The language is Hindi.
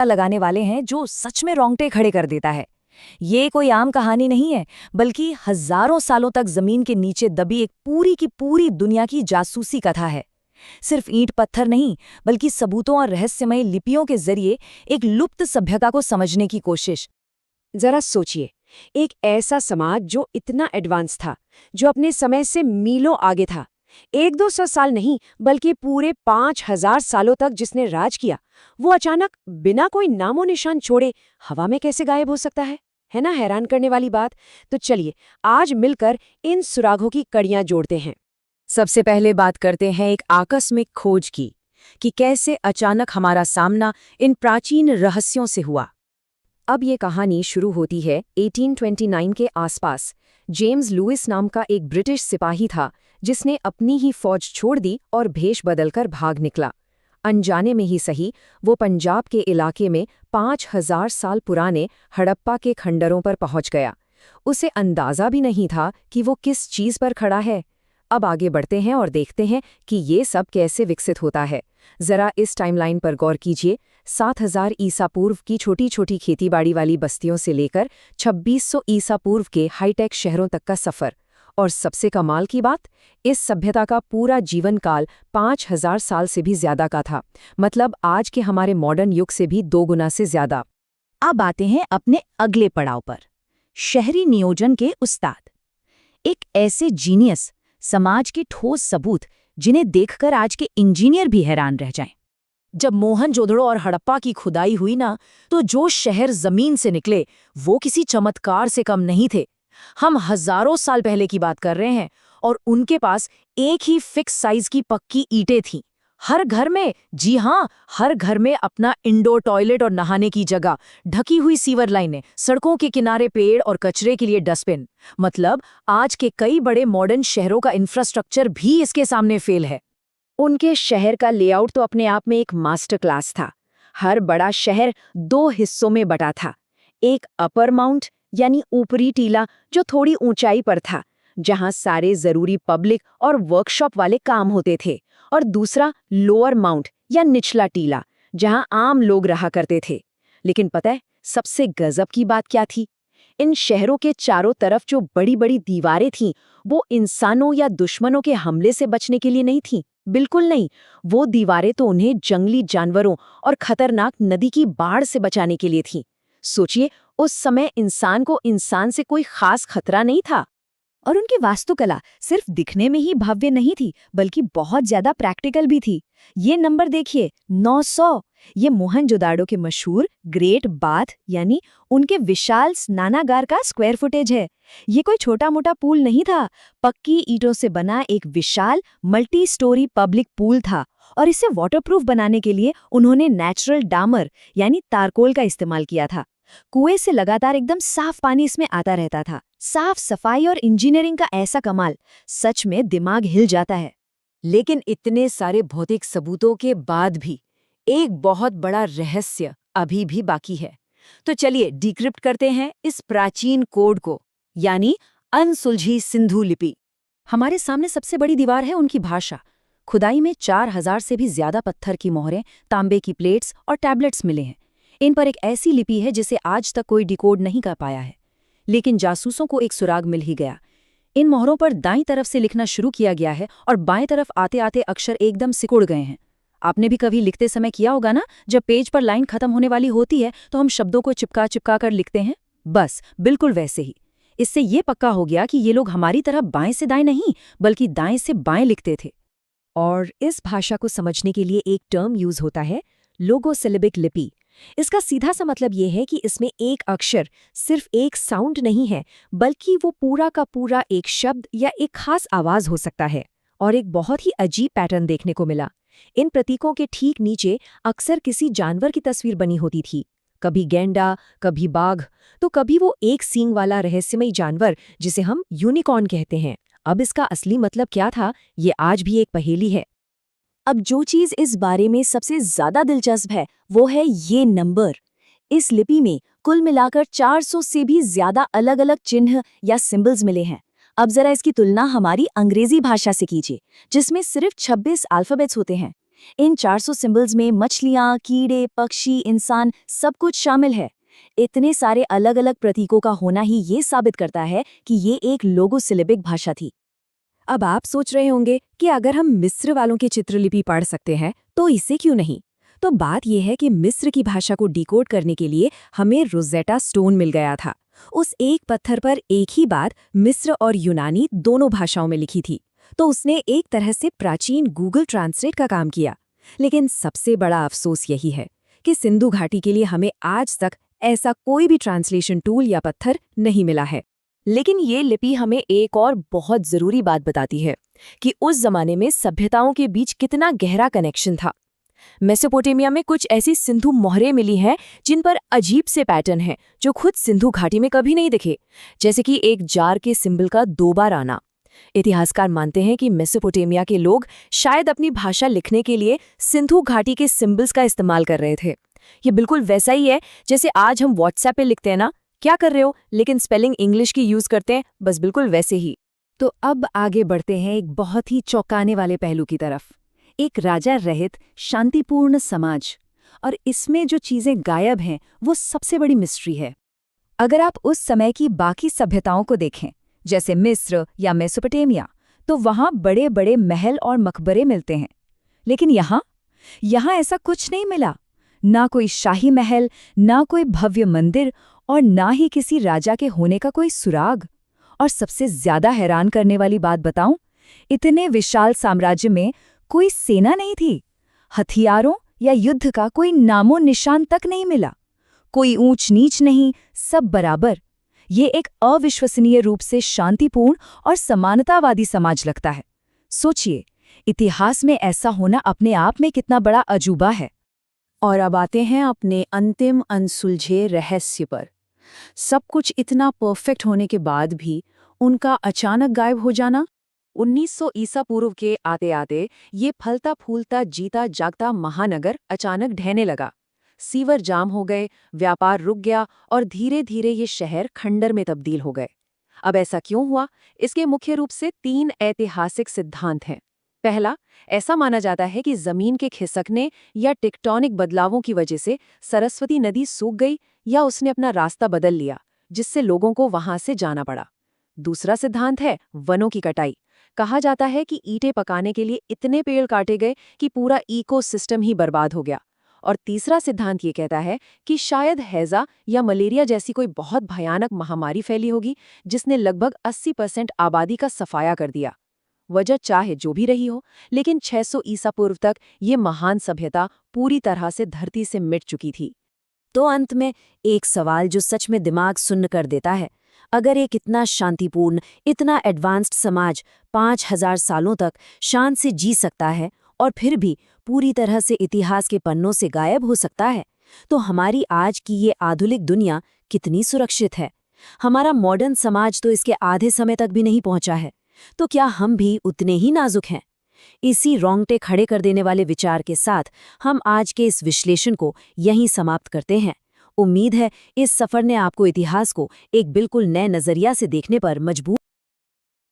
लगाने वाले हैं जो सच में रोंगटे खड़े कर देता है। ये कोई आम कहानी नहीं है, बल्कि हजारों सालों तक जमीन के नीचे दबी एक पूरी की पूरी दुनिया की जासूसी कथा है। सिर्फ ईंट पत्थर नहीं, बल्कि सबूतों और रहस्यमय लिपियों के जरिए एक लुप्त सभ्यता को समझने की कोशिश। जरा सोचिए, एक ऐसा समाज जो इतना एडवांस था, जो अपने समय से मीलों आगे था, 100-200 साल नहीं बल्कि पूरे 5000 सालों तक जिसने राज किया, वो अचानक बिना कोई नामो निशान छोड़े हवा में कैसे गायब हो सकता है ना हैरान करने वाली बात। तो चलिए आज मिलकर इन सुरागों की कड़ियां जोड़ते हैं। सबसे पहले बात करते हैं एक आकस्मिक खोज की, कि कैसे अचानक हमारा सामना इन प्राचीन रहस्यों से हुआ। अब ये कहानी शुरू होती है 1829 के आसपास। जेम्स लुइस नाम का एक ब्रिटिश सिपाही था, जिसने अपनी ही फौज छोड़ दी और भेष बदलकर भाग निकला। अनजाने में ही सही, वो पंजाब के इलाके में 5000 साल पुराने हड़प्पा के खंडरों पर पहुंच गया। उसे अंदाजा भी नहीं था कि वो किस चीज पर खड़ा है। अब आगे बढ़ते हैं और देखते हैं कि ये सब कैसे विकसित होता है। जरा इस टाइमलाइन पर गौर कीजिए। 7000 ईसा पूर्व की छोटी छोटी खेतीबाड़ी वाली बस्तियों से लेकर 2600 ईसा पूर्व के हाईटेक शहरों तक का सफर। और सबसे कमाल की बात, इस सभ्यता का पूरा जीवन काल 5000 साल से भी ज्यादा का था। मतलब आज के हमारे मॉडर्न युग से भी 2 गुना से ज्यादा। अब आते हैं अपने अगले पड़ाव पर, शहरी नियोजन के उस्ताद। एक ऐसे जीनियस, समाज के ठोस सबूत जिन्हें देखकर आज के इंजीनियर भी हैरान रह जाएं। जब मोहनजोदड़ो और हड़प्पा की खुदाई हुई ना, तो जो शहर जमीन से निकले वो किसी चमत्कार से कम नहीं थे। हम हजारों साल पहले की बात कर रहे हैं, और उनके पास एक ही फिक्स साइज की पक्की ईंटें थीं। हर घर में, जी हाँ, हर घर में अपना इंडोर टॉयलेट और नहाने की जगह, ढकी हुई सीवर लाइनें, सड़कों के किनारे पेड़ और कचरे के लिए डस्टबिन। मतलब आज के कई बड़े मॉडर्न शहरों का इंफ्रास्ट्रक्चर भी इसके सामने फेल है। उनके शहर का लेआउट तो अपने आप में एक मास्टर क्लास था। हर बड़ा शहर 2 हिस्सों में बटा था। एक अपर माउंट यानी ऊपरी टीला जो थोड़ी ऊंचाई पर था, जहां सारे जरूरी पब्लिक और वर्कशॉप वाले काम होते थे, और दूसरा लोअर माउंट या निचला टीला, जहां आम लोग रहा करते थे। लेकिन पता है सबसे गजब की बात क्या थी? इन शहरों के चारों तरफ जो बड़ी बड़ी दीवारें थीं, वो इंसानों या दुश्मनों के हमले से बचने के लिए नहीं थीं। बिल्कुल नहीं। वो दीवारें तो उन्हें जंगली जानवरों और खतरनाक नदी की बाढ़ से बचाने के लिए थीं। सोचिए, उस समय इंसान को इंसान से कोई खास खतरा नहीं था। और उनकी वास्तुकला सिर्फ दिखने में ही भव्य नहीं थी, बल्कि बहुत ज्यादा प्रैक्टिकल भी थी। ये नंबर देखिए, 900। ये मोहनजोदाड़ो के मशहूर ग्रेट बाथ यानी उनके विशाल स्नानागार का स्क्वायर फुटेज है। ये कोई छोटा मोटा पूल नहीं था, पक्की ईंटों से बना एक विशाल मल्टी स्टोरी पब्लिक पूल था। और इसे वाटरप्रूफ बनाने के लिए उन्होंने नेचुरल डामर यानी तारकोल का इस्तेमाल किया था। कुएं से लगातार एकदम साफ पानी इसमें आता रहता था। साफ सफाई और इंजीनियरिंग का ऐसा कमाल, सच में दिमाग हिल जाता है। लेकिन इतने सारे भौतिक सबूतों के बाद भी एक बहुत बड़ा रहस्य अभी भी बाकी है। तो चलिए डिक्रिप्ट करते हैं इस प्राचीन कोड को, यानी अनसुलझी सिंधु लिपि। हमारे सामने सबसे बड़ी दीवार है उनकी भाषा। खुदाई में 4000 से भी ज्यादा पत्थर की मोहरें, तांबे की प्लेट्स और टैबलेट्स मिले हैं। इन पर एक ऐसी लिपि है जिसे आज तक कोई डिकोड नहीं कर पाया है। लेकिन जासूसों को एक सुराग मिल ही गया। इन मोहरों पर दाईं तरफ से लिखना शुरू किया गया है और बाएं तरफ आते आते अक्षर एकदम सिकुड़ गए हैं। आपने भी कभी लिखते समय किया होगा ना, जब पेज पर लाइन खत्म होने वाली होती है तो हम शब्दों को चिपका चिपका कर लिखते हैं। बस बिल्कुल वैसे ही। इससे ये पक्का हो गया कि ये लोग हमारी तरह बाएं से दाएं नहीं, बल्कि दाएं से बाएं लिखते थे। और इस भाषा को समझने के लिए एक टर्म यूज होता है, लोगोसिलेबिक लिपि। इसका सीधा सा मतलब ये है कि इसमें एक अक्षर सिर्फ एक साउंड नहीं है, बल्कि वो पूरा का पूरा एक शब्द या एक खास आवाज हो सकता है। और एक बहुत ही अजीब पैटर्न देखने को मिला। इन प्रतीकों के ठीक नीचे अक्सर किसी जानवर की तस्वीर बनी होती थी। कभी गैंडा, कभी बाघ, तो कभी वो एक सींग वाला रहस्यमयी जानवर जिसे हम यूनिकॉर्न कहते हैं। अब इसका असली मतलब क्या था, ये आज भी एक पहेली है। अब जो चीज इस बारे में सबसे ज्यादा दिलचस्प है, वो है ये नंबर। इस लिपि में कुल मिलाकर 400 से भी ज्यादा अलग अलग चिन्ह या सिंबल्स मिले हैं। अब जरा इसकी तुलना हमारी अंग्रेजी भाषा से कीजिए, जिसमें सिर्फ 26 अल्फाबेट्स होते हैं। इन 400 सिंबल्स में मछलियाँ, कीड़े, पक्षी, इंसान सब कुछ शामिल है। इतने सारे अलग अलग प्रतीकों का होना ही ये साबित करता है कि ये एक लोगोसिलेबिक भाषा थी। अब आप सोच रहे होंगे कि अगर हम मिस्र वालों की चित्रलिपि पढ़ सकते हैं तो इसे क्यों नहीं। तो बात यह है कि मिस्र की भाषा को डिकोड करने के लिए हमें रोज़ेटा स्टोन मिल गया था। उस एक पत्थर पर एक ही बात मिस्र और यूनानी दोनों भाषाओं में लिखी थी। तो उसने एक तरह से प्राचीन गूगल ट्रांसलेट का काम किया। लेकिन सबसे बड़ा अफसोस यही है कि सिंधु घाटी के लिए हमें आज तक ऐसा कोई भी ट्रांसलेशन टूल या पत्थर नहीं मिला है। लेकिन ये लिपि हमें एक और बहुत ज़रूरी बात बताती है कि उस जमाने में सभ्यताओं के बीच कितना गहरा कनेक्शन था। मेसोपोटामिया में कुछ ऐसी सिंधु मोहरें मिली हैं जिन पर अजीब से पैटर्न हैं जो खुद सिंधु घाटी में कभी नहीं दिखे, जैसे कि एक जार के सिंबल का 2 बार आना। इतिहासकार मानते हैं कि मेसोपोटामिया के लोग शायद अपनी भाषा लिखने के लिए सिंधु घाटी के सिंबल्स का इस्तेमाल कर रहे थे। ये बिल्कुल वैसा ही है जैसे आज हम व्हाट्सएप पे लिखते हैं ना, क्या कर रहे हो, लेकिन स्पेलिंग इंग्लिश की यूज करते हैं, बस बिल्कुल वैसे ही। तो अब आगे बढ़ते हैं एक बहुत ही चौंकाने वाले पहलू की तरफ, एक राजा रहित शांतिपूर्ण समाज। और इसमें जो चीजें गायब हैं वो सबसे बड़ी मिस्ट्री है। अगर आप उस समय की बाकी सभ्यताओं को देखें, जैसे मिस्र या मेसोपोटामिया, तो वहां बड़े बड़े महल और मकबरे मिलते हैं। लेकिन यहाँ ऐसा कुछ नहीं मिला। ना कोई शाही महल, ना कोई भव्य मंदिर, और ना ही किसी राजा के होने का कोई सुराग। और सबसे ज्यादा हैरान करने वाली बात बताऊं, इतने विशाल साम्राज्य में कोई सेना नहीं थी। हथियारों या युद्ध का कोई नामो निशान तक नहीं मिला। कोई ऊंच नीच नहीं, सब बराबर। ये एक अविश्वसनीय रूप से शांतिपूर्ण और समानतावादी समाज लगता है। सोचिए, इतिहास में ऐसा होना अपने आप में कितना बड़ा अजूबा है। और अब आते हैं अपने अंतिम अनसुलझे रहस्य पर। सब कुछ इतना परफेक्ट होने के बाद भी उनका अचानक गायब हो जाना। 1900 ईसा पूर्व के आते आते ये फलता फूलता जीता जागता महानगर अचानक ढहने लगा। सीवर जाम हो गए, व्यापार रुक गया और धीरे धीरे ये शहर खंडर में तब्दील हो गए। अब ऐसा क्यों हुआ? इसके मुख्य रूप से 3 ऐतिहासिक सिद्धांत हैं। पहला, ऐसा माना जाता है कि जमीन के खिसकने या टेक्टोनिक बदलावों की वजह से सरस्वती नदी सूख गई या उसने अपना रास्ता बदल लिया, जिससे लोगों को वहां से जाना पड़ा। दूसरा सिद्धांत है वनों की कटाई। कहा जाता है कि ईंटें पकाने के लिए इतने पेड़ काटे गए कि पूरा इकोसिस्टम ही बर्बाद हो गया। और तीसरा सिद्धांत ये कहता है कि शायद हैजा या मलेरिया जैसी कोई बहुत भयानक महामारी फैली होगी, जिसने लगभग 80% आबादी का सफाया कर दिया। वजह चाहे जो भी रही हो, लेकिन 600 ईसा पूर्व तक ये महान सभ्यता पूरी तरह से धरती से मिट चुकी थी। तो अंत में एक सवाल जो सच में दिमाग सुन्न कर देता है, अगर एक इतना शांतिपूर्ण, इतना एडवांस्ड समाज 5000 सालों तक शान से जी सकता है और फिर भी पूरी तरह से इतिहास के पन्नों से गायब हो सकता है, तो हमारी आज की ये आधुनिक दुनिया कितनी सुरक्षित है? हमारा मॉडर्न समाज तो इसके आधे समय तक भी नहीं पहुंचा है। तो क्या हम भी उतने ही नाजुक हैं? इसी रोंगटे खड़े कर देने वाले विचार के साथ हम आज के इस विश्लेषण को यहीं समाप्त करते हैं। उम्मीद है इस सफर ने आपको इतिहास को एक बिल्कुल नए नजरिया से देखने पर मजबूर